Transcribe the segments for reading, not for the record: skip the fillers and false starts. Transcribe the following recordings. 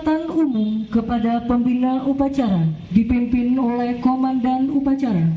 penghormatan umum kepada pembina upacara dipimpin oleh Komandan Upacara.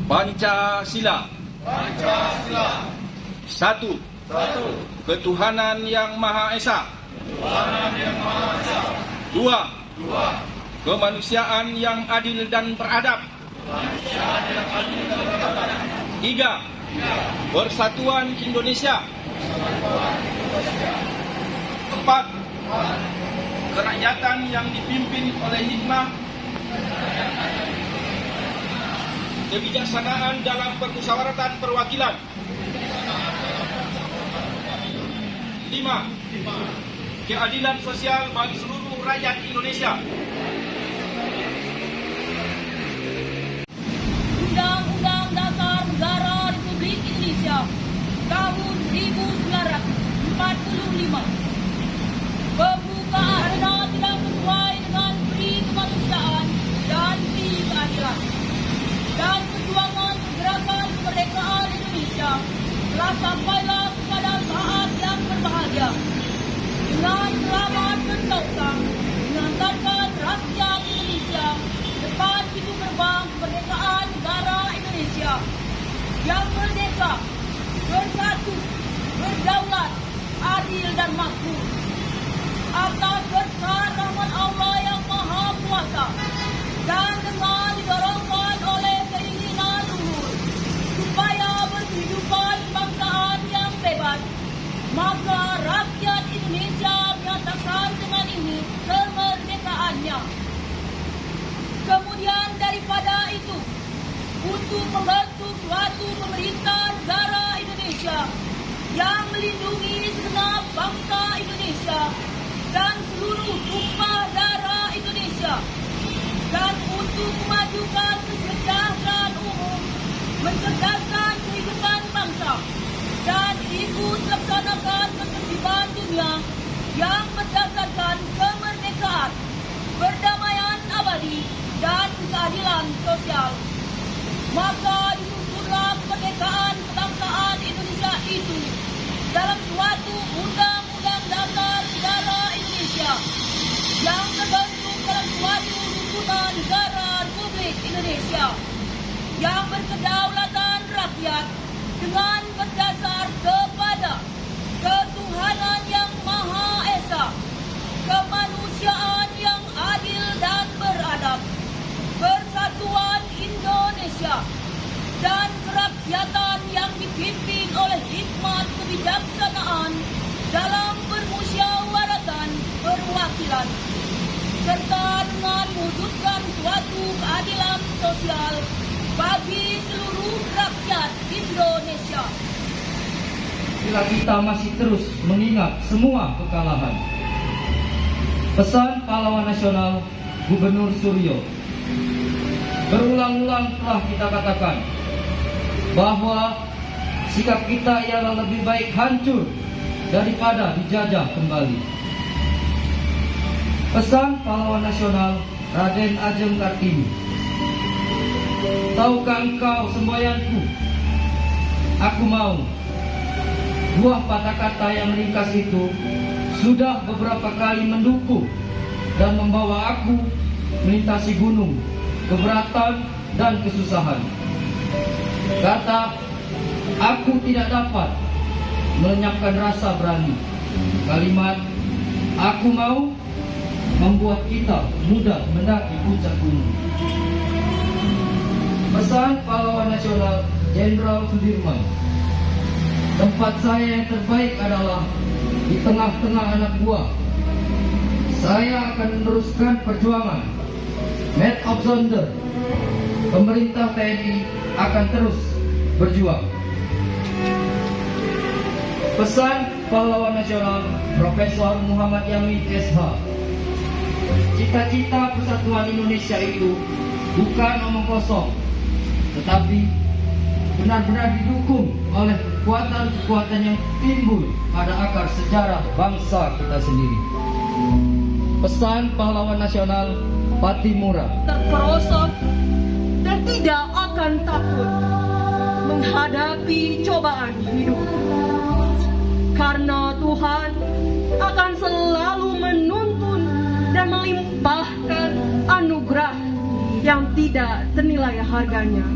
Pancasila. Pancasila. Satu. Ketuhanan Yang Maha Esa. Dua. Kemanusiaan yang adil dan beradab. Tiga. Persatuan Indonesia. Empat. Kerakyatan yang dipimpin oleh hikmah, kebijaksanaan dalam permusyawaratan perwakilan. 5. Keadilan sosial bagi seluruh rakyat Indonesia. Undang-Undang Dasar Negara Republik Indonesia tahun 1945. Pembukaan berdaulat, adil dan makmur. Atas berkat rahmat Allah yang Maha Kuasa dan dengan didorongkan oleh keinginan luhur supaya berkehidupan bangsaan yang bebas, maka rakyat Indonesia menyatakan dengan ini kemerdekaannya. Kemudian daripada itu, untuk membentuk suatu pemerintah negara Indonesia yang melindungi segenap bangsa Indonesia dan seluruh tumpah darah Indonesia, dan untuk memajukan kesejahteraan umum, mencerdaskan kehidupan bangsa, dan ikut melaksanakan ketertiban dunia yang berdasarkan kemerdekaan, perdamaian abadi, dan keadilan sosial. Maka disusunlah kemerdekaan kebangsaan Indonesia itu dalam suatu undang-undang dasar negara Indonesia yang terbentuk dalam suatu rukunan negara Republik Indonesia yang berkedaulatan rakyat dengan berdasar kepada ketuhanan yang Maha Esa, kemanusiaan yang adil dan beradab, persatuan Indonesia, dan kerakyatan yang dipimpin oleh hikmat kebijaksanaan dalam permusyawaratan perwakilan, serta dengan mewujudkan suatu keadilan sosial bagi seluruh rakyat Indonesia. Bila kita masih terus mengingat semua kekalahan, pesan pahlawan nasional Gubernur Suryo berulang-ulang telah kita katakan bahwa sikap kita ialah lebih baik hancur daripada dijajah kembali. Pesan pahlawan nasional Raden Ajeng Kartini. Tahukah engkau semboyanku, aku mau. Buah patah kata yang ringkas itu sudah beberapa kali mendukung dan membawa aku melintasi gunung, keberatan dan kesusahan. Kata, aku tidak dapat melenyapkan rasa berani. Kalimat, aku mau, membuat kita mudah mendaki puncak gunung. Pesan pahlawan nasional Jenderal Sudirman. Tempat saya yang terbaik adalah di tengah-tengah anak buah. Saya akan meneruskan perjuangan. Maid of Thunder, pemerintah TNI akan terus berjuang. Pesan pahlawan nasional Profesor Muhammad Yamin SH. Cita-cita persatuan Indonesia itu bukan omong kosong, tetapi benar-benar didukung oleh kekuatan-kekuatan yang timbul pada akar sejarah bangsa kita sendiri. Pesan pahlawan nasional Patimura. Terperosok dan tidak akan takut menghadapi cobaan hidup, karena Tuhan akan selalu menuntun dan melimpahkan anugerah yang tidak ternilai harganya.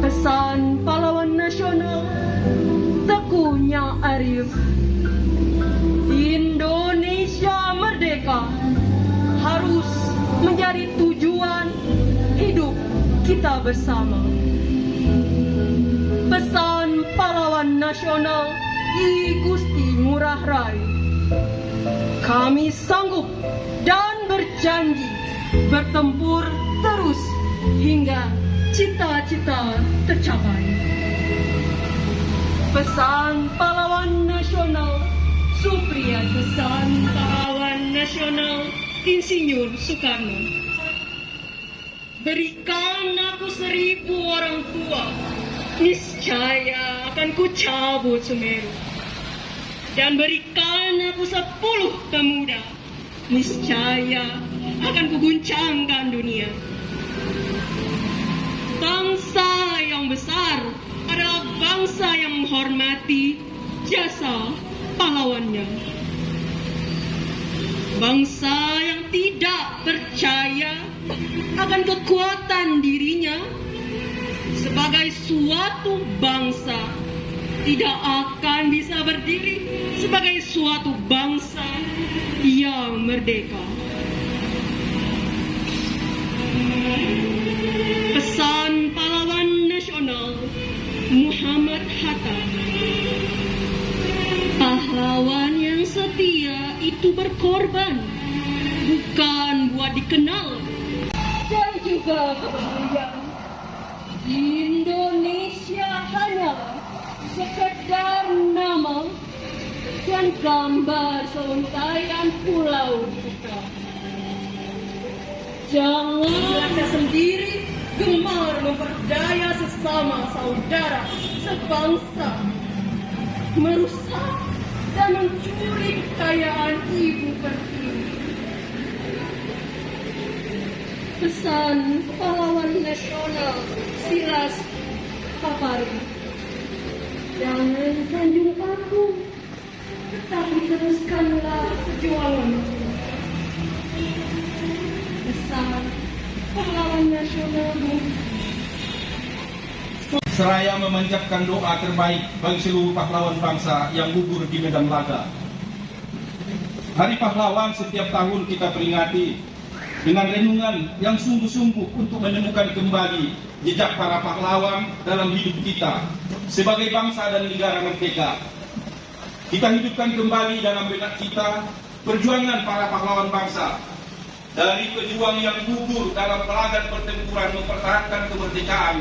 Pesan pahlawan nasional Teguhnya Arif. Indonesia merdeka harus menjadi tujuan hidup kita bersama. Pesan pahlawan nasional I Gusti Ngurah Rai. Kami sanggup dan berjanji bertempur terus hingga cita-cita tercapai. Pesan pahlawan nasional Supriya. Pesan pahlawan nasional Insinyur Soekarno. Berikan aku 1000 orang tua, niscaya akan kucabut Semeru. Dan berikan aku 10 pemuda, niscaya akan kuguncangkan dunia. Bangsa yang besar adalah bangsa yang menghormati jasa pahlawannya. Bangsa yang tidak percaya akan kekuatan dirinya sebagai suatu bangsa tidak akan bisa berdiri sebagai suatu bangsa yang merdeka. Pesan pahlawan nasional Muhammad Hatta. Pahlawan yang setia itu berkorban, bukan buat dikenal. Dan juga kemudian Indonesia hanyalah sekedar nama dan gambar seuntaian pulau kita. Jangan Belanda sendiri gemar memperdaya sesama saudara sebangsa, merusak dan mencuri kekayaan ibu pertiwi. Pesan pahlawan nasional Silas Papari. Jangan sanjung aku, tetapi teruskanlah perjuangan. Pesan pahlawan nasional. Seraya memanjatkan doa terbaik bagi seluruh pahlawan bangsa yang gugur di medan laga. Hari Pahlawan setiap tahun kita peringati dengan renungan yang sungguh-sungguh untuk menemukan kembali jejak para pahlawan dalam hidup kita sebagai bangsa dan negara merdeka. Kita hidupkan kembali dalam benak kita perjuangan para pahlawan bangsa, dari pejuang yang gugur dalam pelagan pertempuran mempertahankan kemerdekaan.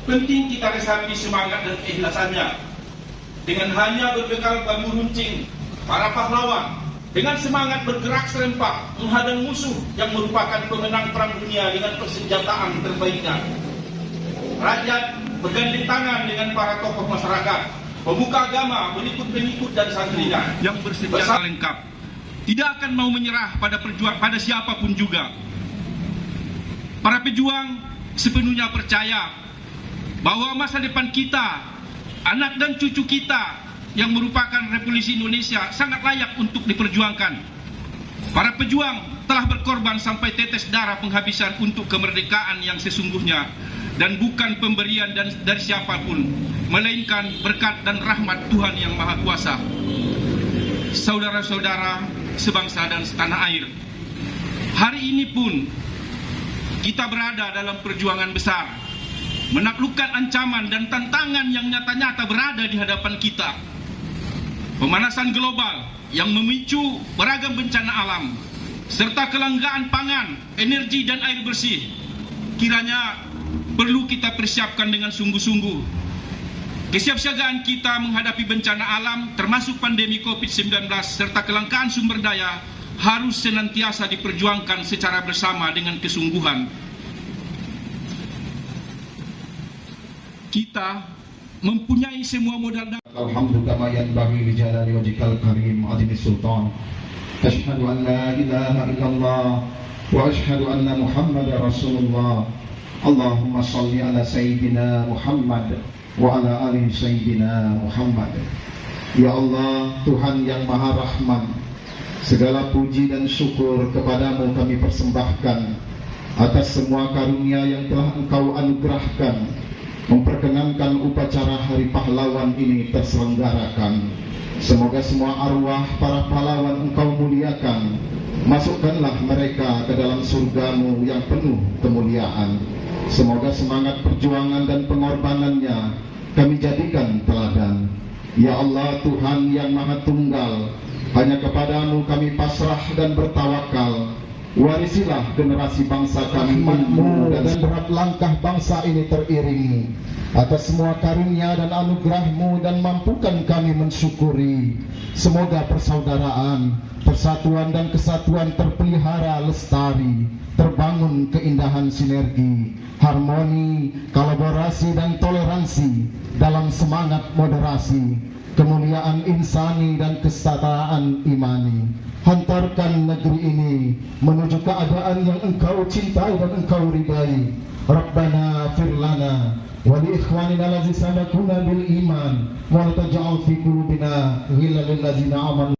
Penting kita resapi semangat dan keikhlasannya dengan hanya berbekal bambu runcing. Para pahlawan dengan semangat bergerak serempak menghadang musuh yang merupakan pemenang perang dunia dengan persenjataan terbaiknya. Rakyat bergandeng tangan dengan para tokoh masyarakat, pemuka agama, pengikut-pengikut dan santrinya yang bersenjata lengkap, tidak akan mau menyerah pada siapapun juga. Para pejuang sepenuhnya percaya bahwa masa depan kita, anak dan cucu kita yang merupakan Republik Indonesia sangat layak untuk diperjuangkan. Para pejuang telah berkorban sampai tetes darah penghabisan untuk kemerdekaan yang sesungguhnya, dan bukan pemberian dari siapapun, melainkan berkat dan rahmat Tuhan yang Maha Kuasa. Saudara-saudara sebangsa dan setanah air, hari ini pun kita berada dalam perjuangan besar, menaklukkan ancaman dan tantangan yang nyata-nyata berada di hadapan kita. Pemanasan global yang memicu beragam bencana alam, serta kelangkaan pangan, energi dan air bersih, kiranya perlu kita persiapkan dengan sungguh-sungguh. Kesiapsiagaan kita menghadapi bencana alam termasuk pandemi COVID-19 serta kelangkaan sumber daya harus senantiasa diperjuangkan secara bersama dengan kesungguhan. Kita mempunyai semua modal dan alhamdulillah kama yanbaghi li jalali wajhikal karim azimi sultan. Asyhadu an la ilaha illallah wa asyhadu anna Muhammadar Rasulullah. Allahumma shalli ala sayyidina Muhammad wa ala ali sayyidina Muhammad. Ya Allah, Tuhan yang Maha Rahman, segala puji dan syukur kepadamu kami persembahkan atas semua karunia yang telah Engkau anugerahkan memperkenankan upacara Hari Pahlawan ini terselenggarakan. Semoga semua arwah para pahlawan Engkau muliakan. Masukkanlah mereka ke dalam surgamu yang penuh kemuliaan. Semoga semangat perjuangan dan pengorbanannya kami jadikan teladan. Ya Allah, Tuhan yang Maha Tunggal, hanya kepadamu kami pasrah dan bertawakal. Warisilah generasi bangsa kami makmur dan berat langkah bangsa ini teriringi atas semua karunia dan anugerahmu, dan mampukan kami mensyukuri. Semoga persaudaraan, persatuan dan kesatuan terpelihara lestari, terbangun keindahan sinergi, harmoni, kolaborasi dan toleransi dalam semangat moderasi, kemuliaan insani dan kesetaraan imani. Hantarkan negeri ini menuju keadaan yang Engkau cintai dan Engkau ridai. Rabbana firlana wa li ikhwanina allazina sabaquna bil iman wa la taj'al fi qulubina ghillan lil ladzina amanu.